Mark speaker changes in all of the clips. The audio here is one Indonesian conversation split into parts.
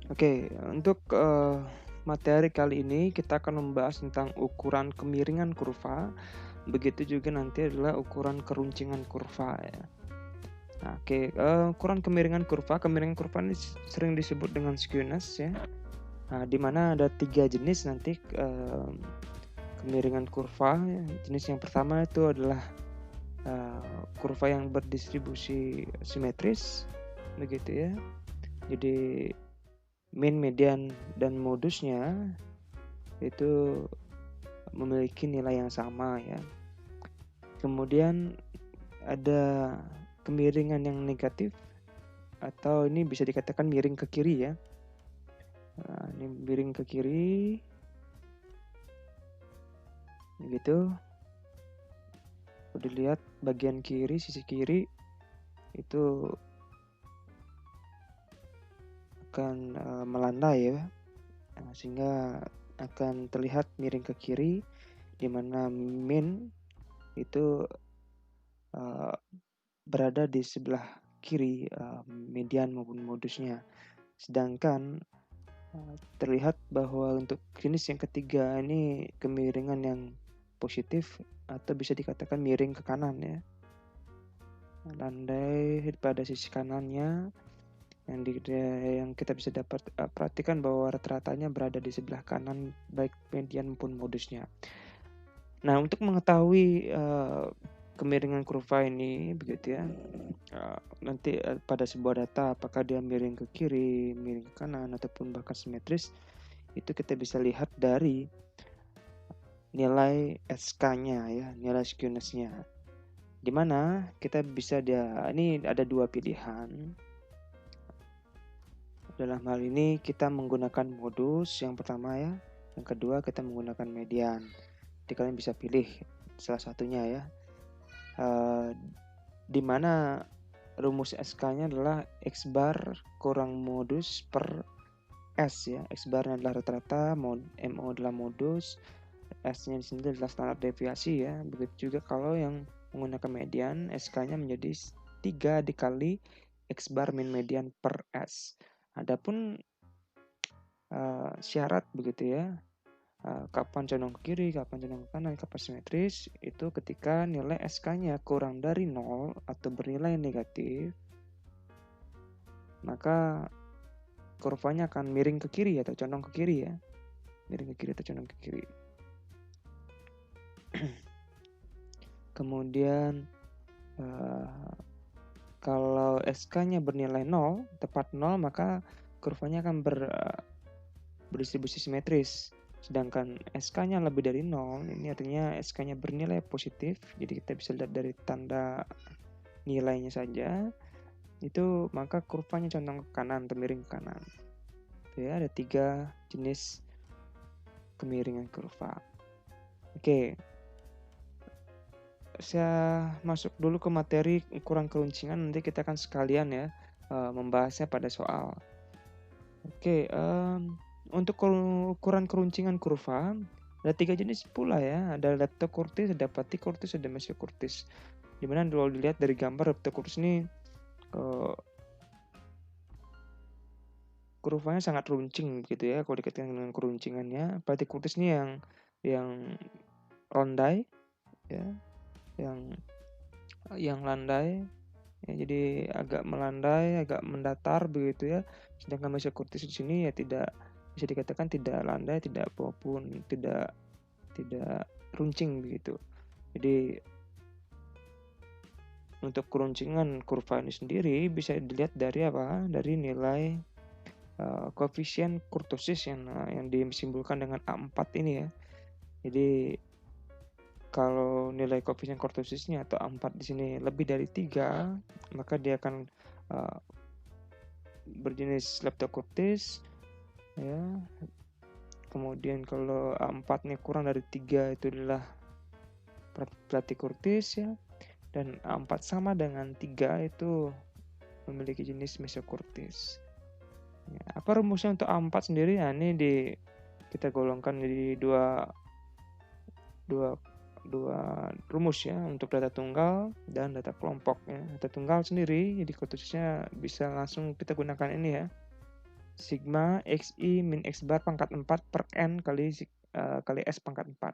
Speaker 1: Oke, untuk materi kali ini kita akan membahas tentang ukuran kemiringan kurva, begitu juga nanti adalah ukuran keruncingan kurva ya. Nah, oke, ukuran kemiringan kurva ini sering disebut dengan skewness ya. Nah, di mana ada 3 jenis nanti, kemiringan kurva ya. Jenis yang pertama itu adalah, kurva yang berdistribusi simetris, begitu ya. Jadi mean, median, dan modusnya itu memiliki nilai yang sama ya. Kemudian ada kemiringan yang negatif atau ini bisa dikatakan miring ke kiri ya. Nah, ini miring ke kiri gitu. Kalau dilihat bagian kiri, sisi kiri itu akan melandai ya. Nah, sehingga akan terlihat miring ke kiri, di mana mean itu berada di sebelah kiri median maupun modusnya. Sedangkan terlihat bahwa untuk jenis yang ketiga ini kemiringan yang positif atau bisa dikatakan miring ke kanan ya. Landai pada sisi kanannya yang kita bisa dapat perhatikan bahwa rata-ratanya berada di sebelah kanan baik median maupun modusnya. Nah, untuk mengetahui kemiringan kurva ini begitu ya, nanti pada sebuah data apakah dia miring ke kiri, miring ke kanan, ataupun bahkan simetris, itu kita bisa lihat dari nilai SK-nya ya, nilai skewness-nya. Di mana kita bisa ini ada 2 pilihan. Dalam hal ini kita menggunakan modus yang pertama ya, yang kedua kita menggunakan median. Jadi kalian bisa pilih salah satunya ya. Di mana rumus SK-nya adalah X bar kurang modus per S ya. X bar-nya adalah rata-rata, MO adalah modus, S-nya di sini adalah standar deviasi ya. Begitu juga kalau yang menggunakan median, SK-nya menjadi 3 dikali X bar min median per S. Adapun syarat begitu ya, kapan condong ke kiri, kapan condong ke kanan, kapan simetris, itu ketika nilai SK-nya kurang dari 0 atau bernilai negatif, maka kurvanya akan miring ke kiri atau condong ke kiri ya. Miring ke kiri atau condong ke kiri. Kemudian kalau SK-nya bernilai 0, tepat 0, maka kurvanya akan berdistribusi simetris. Sedangkan SK-nya lebih dari 0, ini artinya SK-nya bernilai positif. Jadi kita bisa lihat dari tanda nilainya saja. Itu maka kurvanya condong ke kanan atau miring ke kanan. Ya, ada 3 jenis kemiringan kurva. Oke. Saya masuk dulu ke materi ukuran keruncingan, nanti kita akan sekalian ya membahasnya pada soal. Oke, untuk ukuran keruncingan kurva ada 3 jenis pula ya, ada leptokurtis, ada patikurtis, ada mesokurtis. Dimana kalau dilihat dari gambar leptokurtis ini kurvanya sangat runcing gitu ya kalau dikaitkan dengan keruncingannya. Patikurtis ini yang landai ya, yang landai ya, jadi agak melandai, agak mendatar begitu ya. Sedangkan mesokurtis di sini ya tidak bisa dikatakan tidak landai, tidak maupun tidak runcing begitu. Jadi untuk keruncingan kurva ini sendiri bisa dilihat dari apa? Dari nilai koefisien kurtosis yang disimbolkan dengan A4 ini ya. Jadi kalau nilai koefisien kurtosisnya atau A4 di sini lebih dari 3, maka dia akan berjenis leptokurtis ya. Kemudian kalau A4 nya kurang dari 3 itu adalah platykurtis ya. Dan A4 sama dengan 3 itu memiliki jenis mesokurtis. Ya, apa rumusnya untuk A4 sendiri? Nah, ini kita golongkan jadi dua rumus ya untuk data tunggal dan data kelompok ya. Data tunggal sendiri jadi kurtosisnya bisa langsung kita gunakan ini ya. sigma xi min x bar pangkat 4 per n kali s pangkat 4.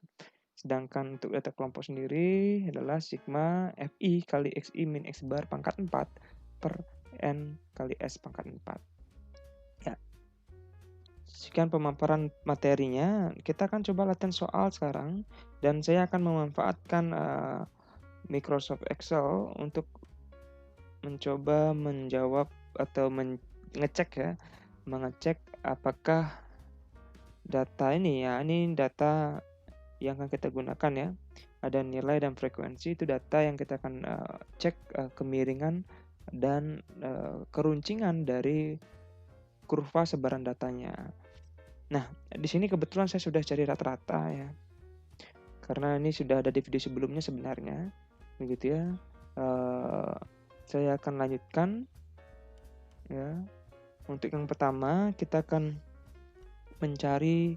Speaker 1: Sedangkan untuk data kelompok sendiri adalah sigma fi kali xi min x bar pangkat 4 per n kali s pangkat 4. Ya. Sekian pemaparan materinya. Kita akan coba latihan soal sekarang. Dan saya akan memanfaatkan Microsoft Excel untuk mencoba menjawab atau mengecek apakah data ini data yang akan kita gunakan ya. Ada nilai dan frekuensi, itu data yang kita akan cek kemiringan dan keruncingan dari kurva sebaran datanya. Nah, di sini kebetulan saya sudah cari rata-rata ya. Karena ini sudah ada di video sebelumnya sebenarnya. Begitu ya. Saya akan lanjutkan ya. Untuk yang pertama kita akan mencari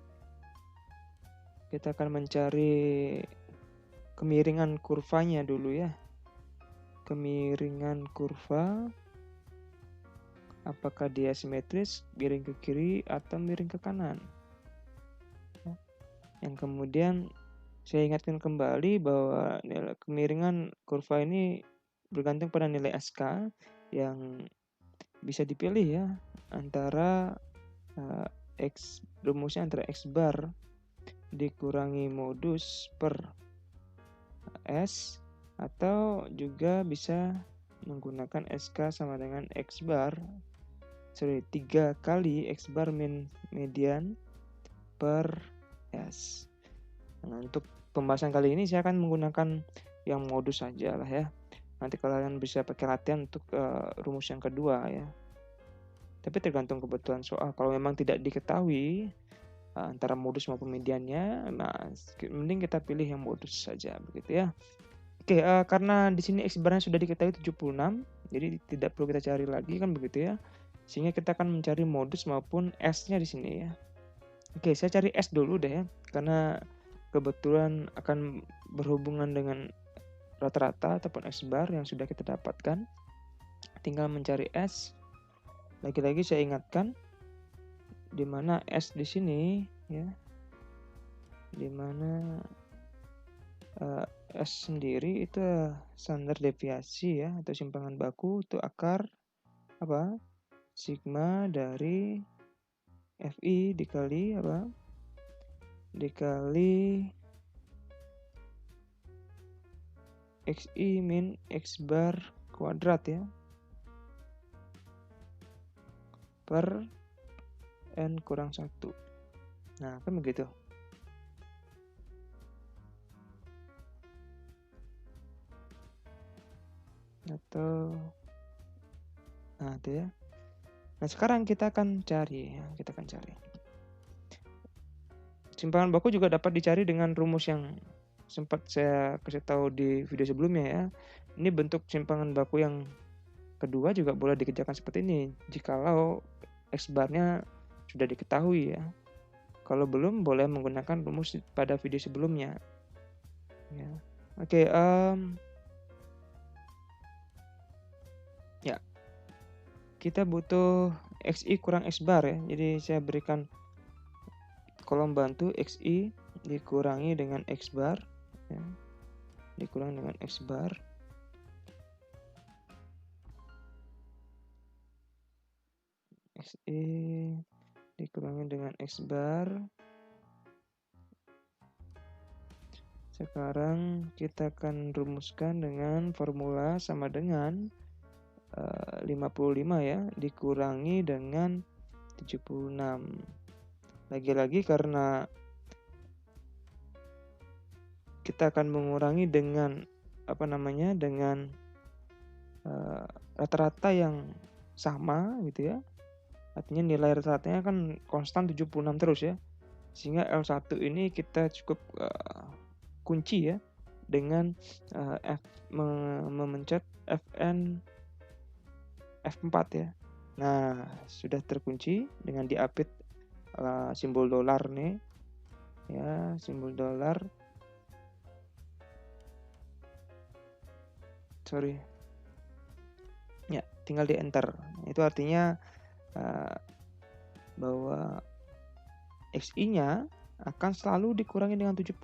Speaker 1: kemiringan kurvanya dulu ya. Kemiringan kurva, apakah dia simetris, miring ke kiri atau miring ke kanan. Yang kemudian saya ingatkan kembali bahwa kemiringan kurva ini bergantung pada nilai SK yang bisa dipilih ya, antara rumusnya antara X bar dikurangi modus per S, atau juga bisa menggunakan SK sama dengan X bar 3 kali X bar min median per S. Nah, untuk pembahasan kali ini saya akan menggunakan yang modus saja lah ya. Nanti kalian bisa pakai latihan untuk rumus yang kedua ya. Tapi tergantung kebutuhan soal. Kalau memang tidak diketahui antara modus maupun mediannya, nah mending kita pilih yang modus saja begitu ya. Oke, karena di sini X barnya sudah diketahui 76, jadi tidak perlu kita cari lagi kan begitu ya. Sehingga kita akan mencari modus maupun S-nya di sini ya. Oke, saya cari S dulu deh ya, karena kebetulan akan berhubungan dengan rata-rata ataupun X bar yang sudah kita dapatkan. Tinggal mencari S. Lagi-lagi saya ingatkan di mana S di sini ya. Di mana S sendiri itu standar deviasi ya, atau simpangan baku, itu akar apa? Sigma dari Fi dikali apa? Dikali Xi min X bar kuadrat ya, per N kurang 1. Nah, kan begitu. Atau nah, itu ya. Nah, sekarang kita akan cari ya, simpangan baku juga dapat dicari dengan rumus yang sempat saya kasih tahu di video sebelumnya ya. Ini bentuk simpangan baku yang kedua juga boleh dikerjakan seperti ini jikalau X barnya sudah diketahui ya. Kalau belum, boleh menggunakan rumus pada video sebelumnya ya. Oke, ya, kita butuh Xi kurang X bar ya. Jadi saya berikan kolom bantu Xi dikurangi dengan X bar ya. Dikurangi dengan X bar Xi dikurangi dengan X bar. Sekarang kita akan rumuskan dengan formula sama dengan 55 ya dikurangi dengan 76. Lagi-lagi karena kita akan mengurangi dengan dengan rata-rata yang sama gitu ya. Artinya nilai rata-ratanya kan konstan 76 terus ya. Sehingga L1 ini kita cukup kunci ya dengan memencet Fn F4 ya. Nah, sudah terkunci dengan diapit simbol dolar nih. Ya, simbol dolar. Ya, tinggal di enter. Itu artinya bahwa XI-nya akan selalu dikurangi dengan 76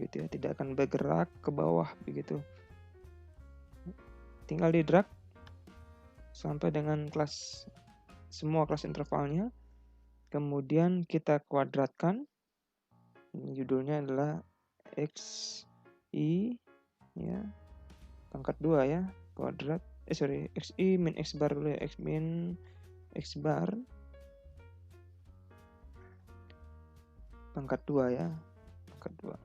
Speaker 1: gitu ya, tidak akan bergerak ke bawah begitu. Tinggal di drag sampai dengan semua kelas intervalnya, kemudian kita kuadratkan. Ini judulnya adalah XI ya, pangkat 2 ya, kuadrat XI min X bar dulu ya, X min X bar pangkat 2 ya, pangkat 2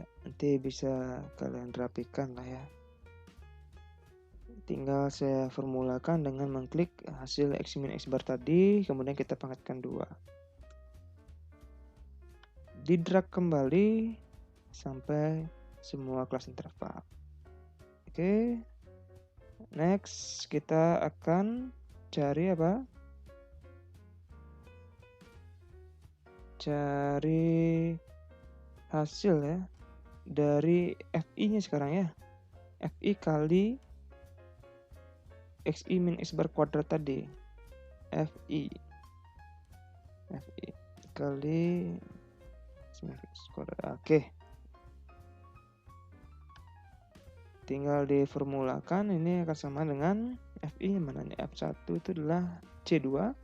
Speaker 1: ya, nanti bisa kalian rapikan lah ya. Tinggal saya formulakan dengan mengklik hasil X min X bar tadi, kemudian kita pangkatkan 2. Di drag kembali sampai semua kelas interval. Oke. Next kita akan cari apa? Cari hasil ya dari FI-nya sekarang ya. FI kali XI min X bar kuadrat tadi. FI kali X kuadrat. Oke. Tinggal diformulakan, ini akan sama dengan FI yang mana nih? F1 itu adalah C2.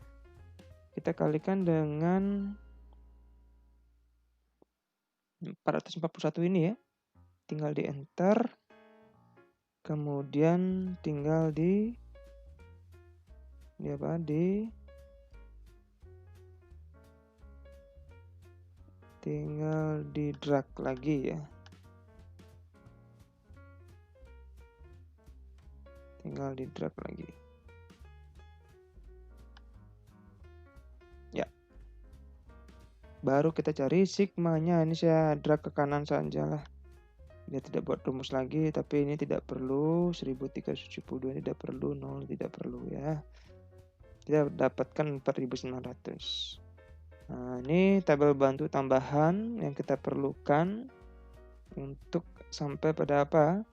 Speaker 1: Kita kalikan dengan 441 ini ya. Tinggal di enter. Kemudian tinggal di tinggal di drag lagi ya. Tinggal di drag lagi. Ya. Baru kita cari sigmanya. Ini saya drag ke kanan saja lah. Dia tidak buat rumus lagi, tapi ini tidak perlu 1372 tidak perlu, 0 tidak perlu ya. Kita dapatkan 4900. Nah, ini tabel bantu tambahan yang kita perlukan untuk sampai pada apa?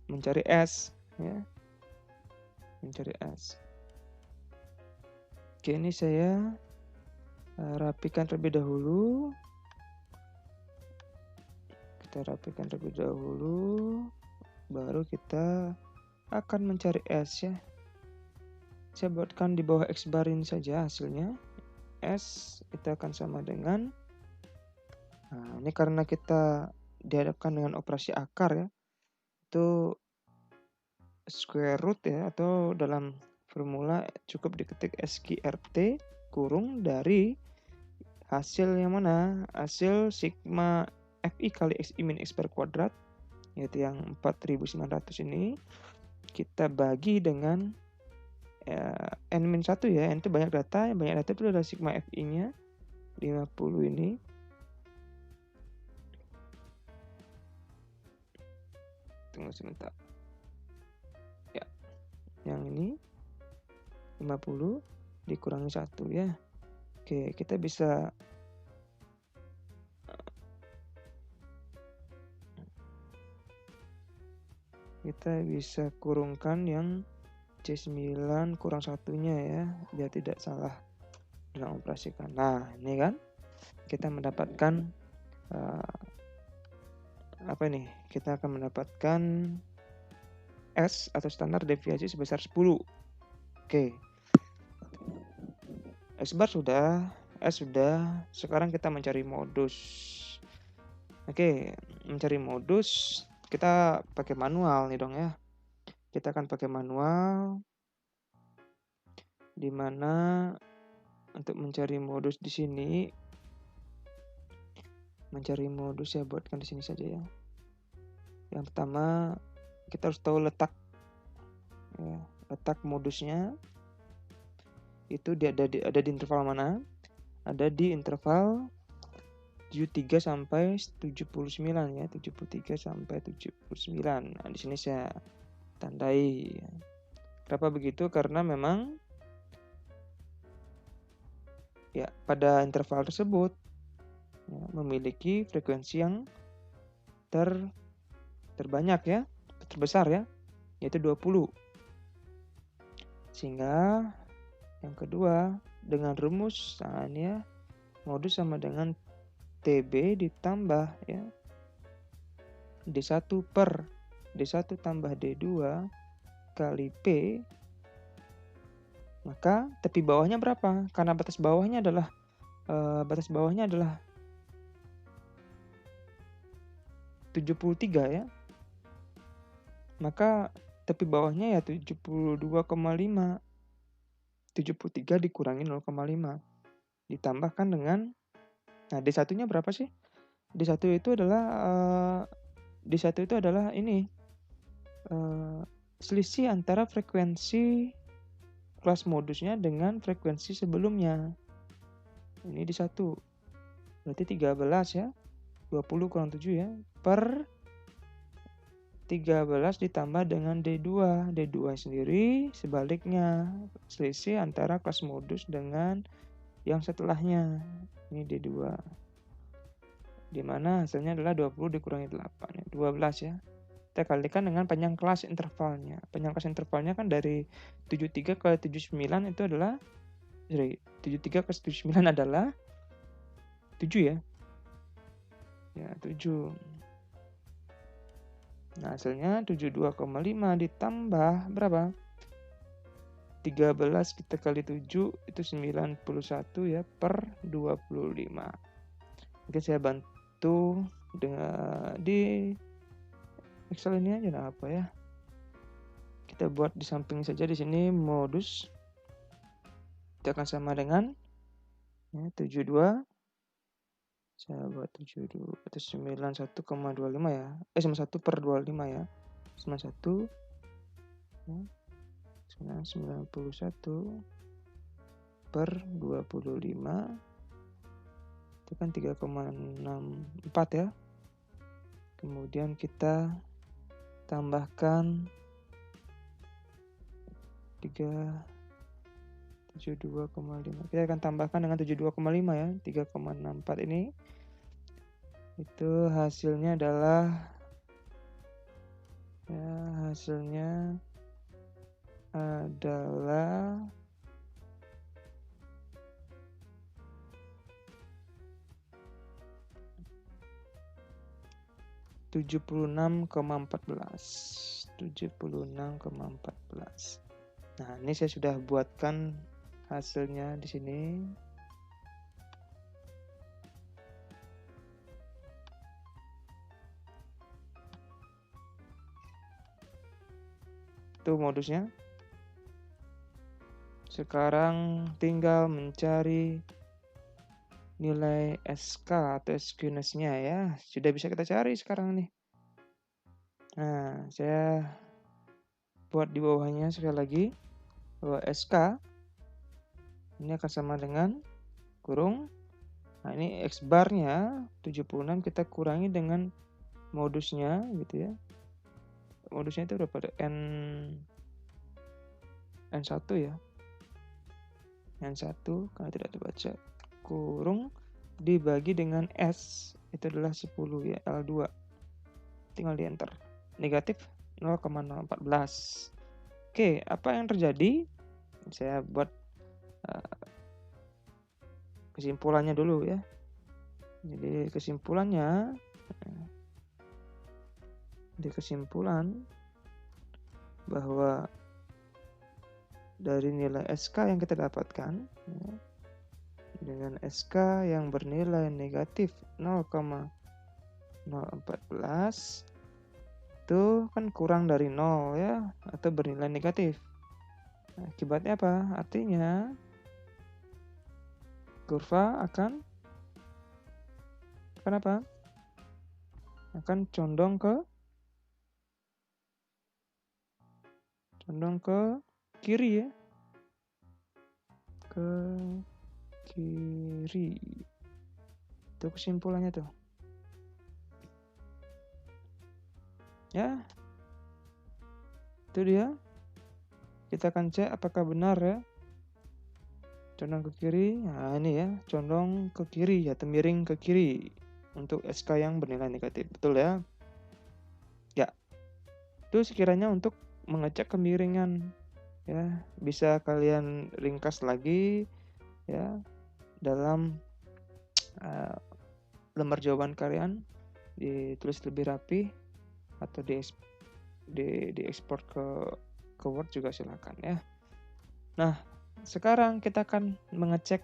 Speaker 1: Mencari S ya. Mencari S. Oke, ini saya rapikan terlebih dahulu. Kita rapikan terlebih dahulu, baru kita akan mencari S ya. Saya buatkan di bawah X bar ini saja hasilnya. S itu akan sama dengan, nah ini karena kita dihadapkan dengan operasi akar ya, itu square root ya, atau dalam formula cukup diketik SQRT kurung dari hasil yang mana? Hasil sigma FI kali XI min X bar kuadrat, yaitu yang 4900 ini, kita bagi dengan N-1 ya. N itu banyak data. Yang banyak data itu adalah sigma FI-nya 50 ini. Tunggu sebentar. Ya. Yang ini 50 dikurangi 1 ya. Oke, kita bisa kurungkan yang C9 kurang satunya ya, biar tidak salah dalam operasikan. Nah, ini kan kita mendapatkan apa ini? Kita akan mendapatkan S atau standar deviasi sebesar 10. Oke. S bar sudah, S sudah. Sekarang kita mencari modus. Oke, mencari modus kita pakai manual nih dong ya. Kita akan pakai manual, di mana untuk mencari modus di sini, mencari modus ya, buatkan di sini saja ya. Yang pertama kita harus tahu letak ya, letak modusnya itu ada di interval mana? Ada di interval 73 sampai 79 ya, 73 sampai 79. Nah, di sini saya tandai. Kenapa begitu? Karena memang ya pada interval tersebut ya, memiliki frekuensi yang terbanyak ya, terbesar ya, yaitu 20. Sehingga yang kedua dengan rumus. Nah, ini ya, modus sama dengan TB ditambah ya D1 per D1 tambah D2 kali P, maka tepi bawahnya berapa? Karena batas bawahnya adalah 73 ya. Maka tepi bawahnya ya 72,5. 73 dikurangi 0,5 ditambahkan dengan, nah D1-nya berapa sih? D1 itu adalah ini selisih antara frekuensi kelas modusnya dengan frekuensi sebelumnya. Ini D1 berarti 13 ya, 20 kurang 7 ya, per 13 ditambah dengan D2. D2 sendiri sebaliknya, selisih antara kelas modus dengan yang setelahnya. Ini D2. Dimana hasilnya adalah 20 dikurangi 8 ya, 12 ya. Kita kalikan dengan panjang kelas intervalnya. Panjang kelas intervalnya kan dari 73 ke 79 itu adalah 73 ke 79 adalah 7 ya. Ya, 7. Nah, hasilnya 72,5 ditambah berapa? 13 kita kali 7 itu 91 ya per 25. Oke, saya bantu dengan di Excel ini aja, nah apa ya? Kita buat di samping saja di sini modus. Itu akan sama dengan ya, 72. Saya buat 72 itu 91,25 ya. 91 per 25 ya. 91 ya. 91 per 25 itu kan 3,64 ya. Kemudian kita tambahkan 72,5. Kita akan tambahkan dengan 72,5 ya. 3,64 ini. Itu hasilnya adalah ya, hasilnya adalah 76,14. 76,14. Nah, ini saya sudah buatkan hasilnya di sini. Itu modusnya. Sekarang tinggal mencari nilai SK atau skewness-nya ya. Sudah bisa kita cari sekarang nih. Nah, saya buat di bawahnya sekali lagi bahwa SK ini akan sama dengan kurung. Nah, ini X bar-nya 76 kita kurangi dengan modusnya gitu ya. Modusnya itu berapa? N1 ya. N1 karena tidak dibaca. Kurung dibagi dengan S itu adalah 10 ya, L2. Tinggal di enter. Negatif 0,014. Oke, apa yang terjadi? Saya buat kesimpulannya dulu ya. Jadi kesimpulannya, bahwa dari nilai SK yang kita dapatkan ya, dengan SK yang bernilai negatif 0,014 itu kan kurang dari 0 ya, atau bernilai negatif. Nah, akibatnya apa? Artinya kurva akan apa? Akan condong ke kiri ya. Ke kiri. Itu kesimpulannya tuh. Ya. Itu dia. Kita akan cek apakah benar ya. Condong ke kiri. Nah, ini ya, condong ke kiri atau miring ke kiri untuk SK yang bernilai negatif. Betul ya? Ya. Itu sekiranya untuk mengecek kemiringan ya, bisa kalian ringkas lagi ya dalam lembar jawaban kalian ditulis lebih rapi atau diekspor ke Word juga silakan ya. Nah, sekarang kita akan mengecek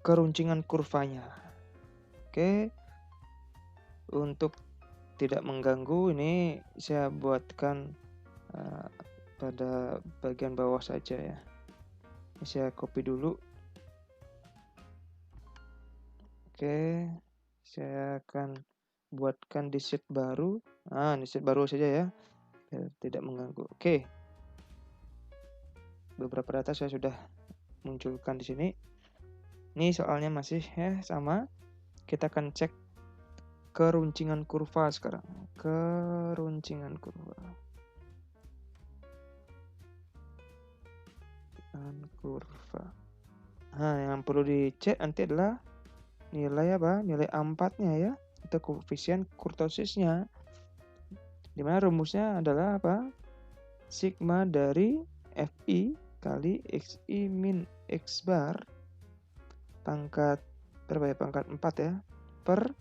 Speaker 1: keruncingan kurvanya. Oke. Untuk tidak mengganggu, ini saya buatkan pada bagian bawah saja ya. Ini saya copy dulu. Oke, saya akan buatkan di sheet baru. Di sheet baru saja ya, biar tidak mengganggu. Oke, beberapa data saya sudah munculkan di sini. Ini soalnya masih ya sama. Kita akan cek keruncingan kurva sekarang. Keruncingan kurva. Yang perlu dicek nanti adalah nilai apa? Nilai A4-nya ya, atau koefisien kurtosisnya. Dimana rumusnya adalah apa? Sigma dari Fi kali Xi min X bar pangkat berapa ya? Pangkat 4 ya, per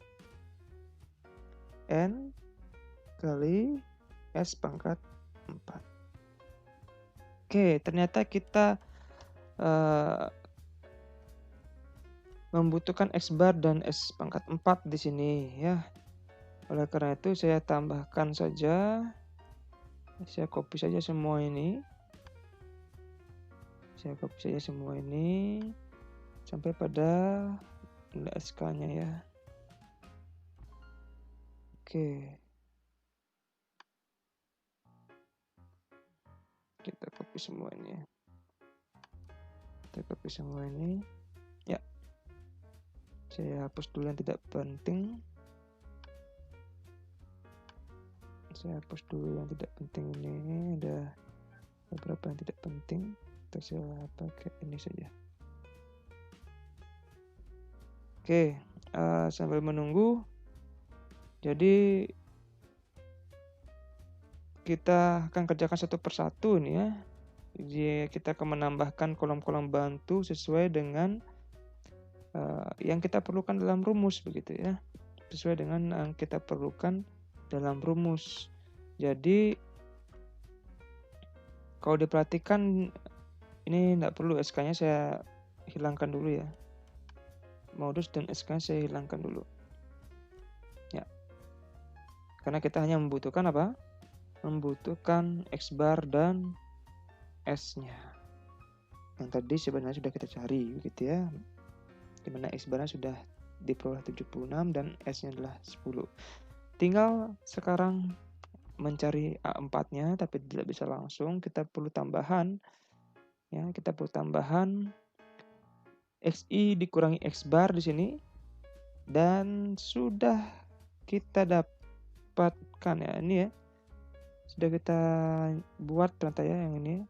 Speaker 1: N kali S pangkat 4. Oke, ternyata kita membutuhkan X bar dan S pangkat 4 di sini ya. Oleh karena itu saya tambahkan saja. Saya copy saja semua ini. Sampai pada nilai SK-nya ya. Oke. Kita copy semua ini. Ya. Saya hapus dulu yang tidak penting. Ini ada beberapa yang tidak penting. Saya pakai ini saja. Oke, sambil menunggu. Jadi kita akan kerjakan satu persatu nih ya. Jadi kita akan menambahkan kolom-kolom bantu sesuai dengan yang kita perlukan dalam rumus begitu ya. Sesuai dengan yang kita perlukan dalam rumus. Jadi kalau diperhatikan ini tidak perlu SK-nya saya hilangkan dulu ya. Modus dan SK saya hilangkan dulu. Ya. Karena kita hanya membutuhkan apa? Membutuhkan X bar dan S-nya. Yang tadi sebenarnya sudah kita cari begitu ya. Dimana X bar-nya sudah diperoleh 76 dan S-nya adalah 10. Tinggal sekarang mencari A4-nya tapi tidak bisa langsung, kita perlu tambahan ya, XI dikurangi X bar di sini dan sudah kita dapatkan ya, ini ya. Sudah kita buat ternyata ya yang ini.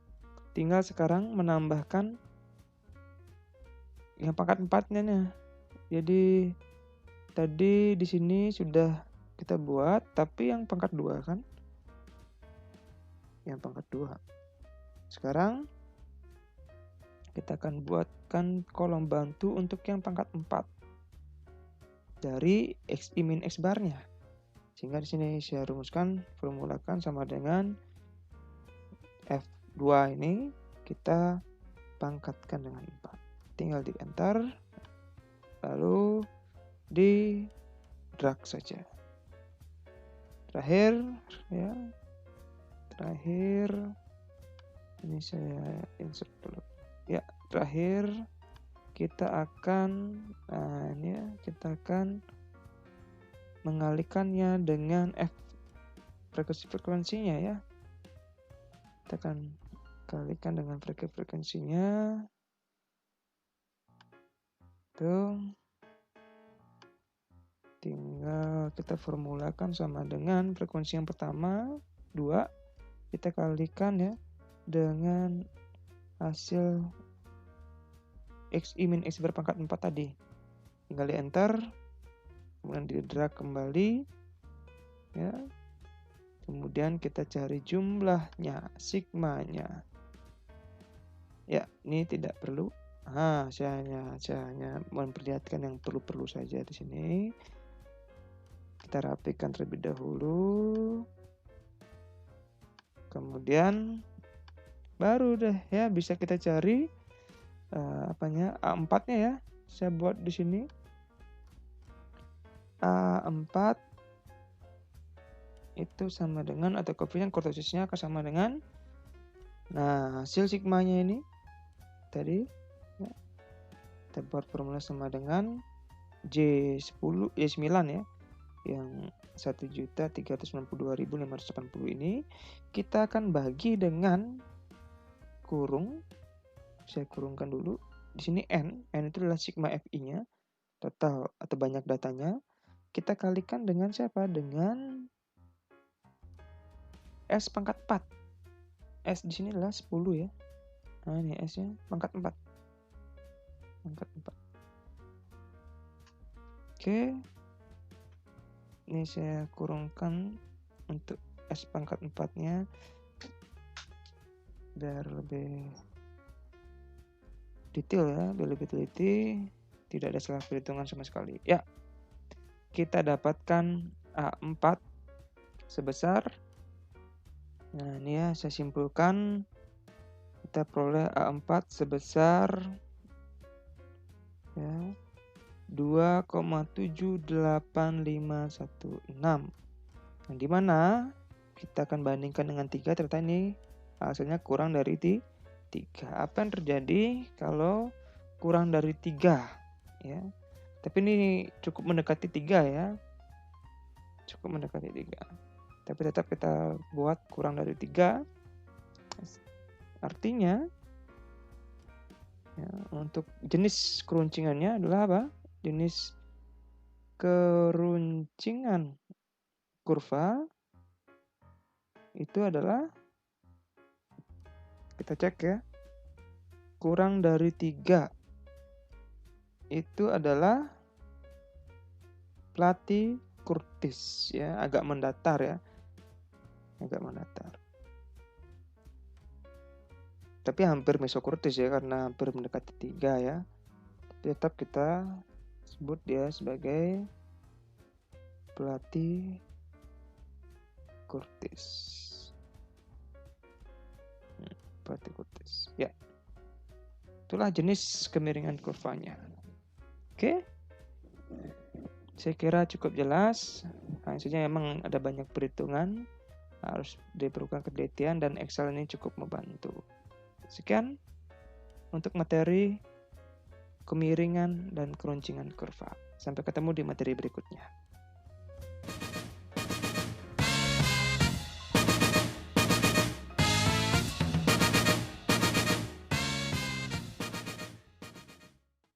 Speaker 1: Tinggal sekarang menambahkan yang pangkat 4-nya nih. Jadi tadi di sini sudah kita buat, tapi yang pangkat 2 kan? Yang pangkat 2. Sekarang kita akan buatkan kolom bantu untuk yang pangkat 4 dari Xi min X bar-nya. Sehingga di sini saya rumuskan, formulakan sama dengan F2 ini kita pangkatkan dengan 4. Tinggal di enter, lalu di drag saja. Terakhir ini saya insert dulu. Ya, terakhir kita akan mengalihkannya dengan frekuensinya ya. Kita akan kalikan dengan frekuensinya. Tuh. Tinggal kita formulakan sama dengan frekuensi yang pertama 2. Kita kalikan ya dengan hasil Xi min X bar pangkat 4 tadi. Tinggal di enter, kemudian di drag kembali ya. Kemudian kita cari jumlahnya, sigmanya. Ya, ini tidak perlu. Saya hanya memperlihatkan yang perlu-perlu saja di sini. Kita rapikan terlebih dahulu. Kemudian baru deh ya bisa kita cari A4-nya ya. Saya buat di sini. A4 itu sama dengan, atau koefisien kurtosisnya akan sama dengan, nah hasil sigmanya ini tadi ya, kita buat formula sama dengan J9 ya, yang 1.392.580 ini kita akan bagi dengan kurung. Saya kurungkan dulu di sini n itu adalah sigma FI-nya, total atau banyak datanya. Kita kalikan dengan siapa? Dengan S pangkat 4. S di sini adalah 10 ya. Nah, ini S-nya pangkat 4. Pangkat 4. Oke. Ini saya kurungkan untuk S pangkat 4-nya biar lebih detail ya, biar lebih teliti, tidak ada salah perhitungan sama sekali. Ya. Kita dapatkan A4 sebesar, nah ini ya saya simpulkan, kita peroleh A4 sebesar ya 2,78516, yang dimana kita akan bandingkan dengan 3, ternyata ini hasilnya kurang dari 3. Apa yang terjadi kalau kurang dari 3 ya? Tapi ini cukup mendekati 3 ya. Cukup mendekati 3. Tapi tetap kita buat kurang dari 3. Artinya ya, untuk jenis keruncingannya adalah apa? Jenis keruncingan kurva itu adalah, kita cek ya, kurang dari 3 itu adalah platykurtis ya, agak mendatar ya. Agak mendatar. Tapi hampir mesokurtis ya, karena hampir mendekati 3 ya. Tapi tetap kita sebut dia sebagai platykurtis. Platykurtis. Ya. Itulah jenis kemiringan kurvanya. Oke. Saya kira cukup jelas. Hasilnya memang ada banyak perhitungan, harus diperlukan ketelitian, dan Excel ini cukup membantu. Sekian untuk materi kemiringan dan keruncingan kurva. Sampai ketemu di materi berikutnya.